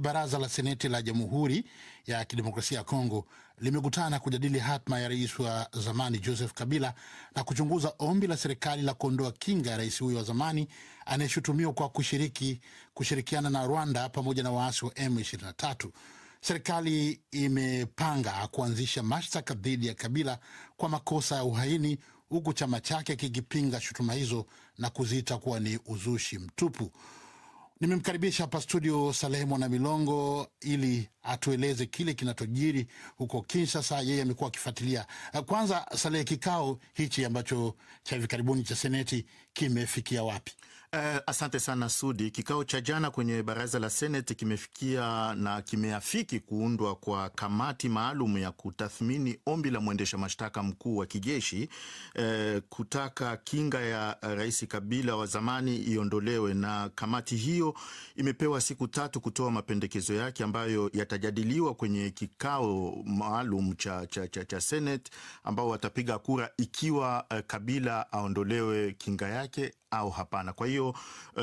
Baraza la Seneti la Jamhuri ya Kidemokrasia ya Kongo limekutana kujadili hatma ya rais wa zamani Joseph Kabila na kuchunguza ombi la serikali la kuondoa kinga ya rais huyo wa zamani anayeshutumiwa kwa kushirikiana na Rwanda pamoja na waasi wa M23. Serikali imepanga kuanzisha mashtaka dhidi ya Kabila kwa makosa ya uhaini, huku chama chake kikipinga shutuma hizo na kuziita kuwa ni uzushi mtupu. Nimemkaribisha hapa studio Salehe Mwanamilongo ili atueleze kile kinachojiri huko Kinshasa. Yeye amekuwa akifuatilia. Kwanza Salehe, kikao hichi ambacho cha hivi karibuni cha Seneti kimefikia wapi? Asante sana Sudi. Kikao cha jana kwenye baraza la Seneti kimefikia na kimeafiki kuundwa kwa kamati maalum ya kutathmini ombi la mwendesha mashtaka mkuu wa kijeshi kutaka kinga ya rais Kabila wa zamani iondolewe, na kamati hiyo imepewa siku 3 kutoa mapendekezo yake ambayo yatajadiliwa kwenye kikao maalum cha Seneti, ambao watapiga kura ikiwa Kabila aondolewe kinga yake au hapana. Kwa hiyo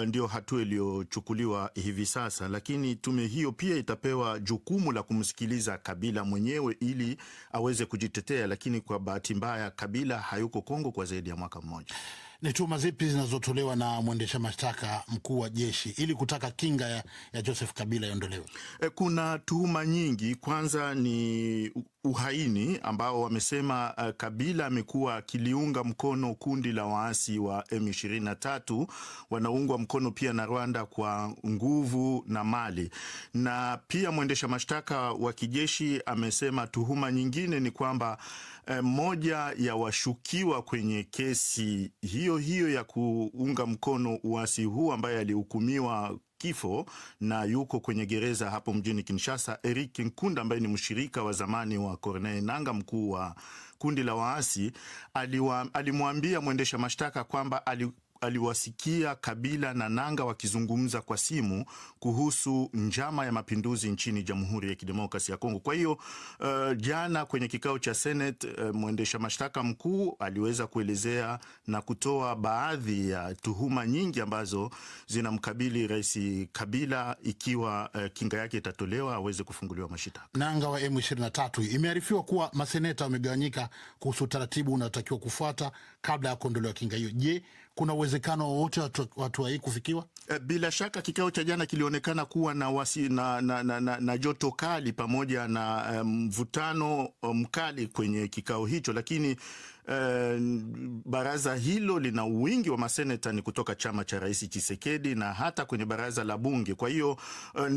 ndio hatua iliyochukuliwa hivi sasa, lakini tume hiyo pia itapewa jukumu la kumsikiliza Kabila mwenyewe ili aweze kujitetea, lakini kwa bahati mbaya Kabila hayuko Kongo kwa zaidi ya mwaka mmoja. Ni tuhuma zipi zinazotolewa na mwendesha mashtaka mkuu wa jeshi ili kutaka kinga ya Joseph Kabila iondolewe? Kuna tuhuma nyingi. Kwanza ni uhaini ambao wamesema Kabila amekuwa akiliunga mkono kundi la waasi wa M23, wanaungwa mkono pia na Rwanda kwa nguvu na mali. Na pia mwendesha mashtaka wa kijeshi amesema tuhuma nyingine ni kwamba moja ya washukiwa kwenye kesi hiyo ya kuunga mkono uasi huu ambaye alihukumiwa kifo na yuko kwenye gereza hapo mjini Kinshasa, Eric Nkunda ambaye ni mshirika wa zamani wa Corneille Nangaa, mkuu wa kundi la waasi, alimwambia mwendesha mashtaka kwamba aliwasikia Kabila na Nangaa wakizungumza kwa simu kuhusu njama ya mapinduzi nchini Jamhuri ya Kidemokrasia ya Kongo. Kwa hiyo jana kwenye kikao cha Senate mwendesha mashtaka mkuu aliweza kuelezea na kutoa baadhi ya tuhuma nyingi ambazo zinamkabili rais Kabila ikiwa kinga yake itatolewa aweze kufunguliwa mashitaka. Nangaa wa M23, imearifiwa kuwa maseneta wamegawanyika kuhusu utaratibu unaotakiwa kufuata kabla ya kuondolewa kinga hiyo. Je, kuna uwezekano wowote watu hii kufikiwa? Bila shaka kikao cha jana kilionekana kuwa na joto kali pamoja na mvutano mkali kwenye kikao hicho, lakini baraza hilo lina wingi wa maseneta ni kutoka chama cha Rais Tshisekedi na hata kwenye baraza la bunge. Kwa hiyo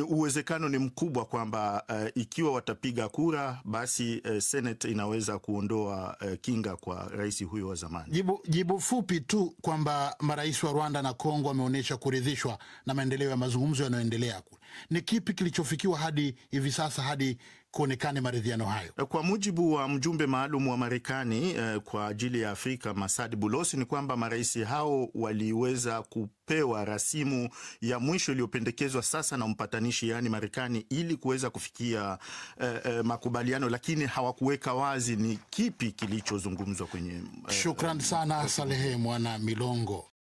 uwezekano ni mkubwa kwamba ikiwa watapiga kura basi Senate inaweza kuondoa kinga kwa rais huyo wa zamani. Jibu fupi tu kwamba marais wa Rwanda na Kongo wameonyesha kuridhishwa na maendeleo ya mazungumzo yanayoendelea. Ni kipi kilichofikiwa hadi hivi sasa hadi kuonekane maridhiano hayo? Kwa mujibu wa mjumbe maalum wa Marekani kwa ajili ya Afrika Masad Bulosi ni kwamba marais hao waliweza kupewa rasimu ya mwisho iliyopendekezwa sasa na mpatanishi, yani Marekani, ili kuweza kufikia makubaliano, lakini hawakuweka wazi ni kipi kilichozungumzwa kwenye. Shukran sana Salehe Mwanamilongo.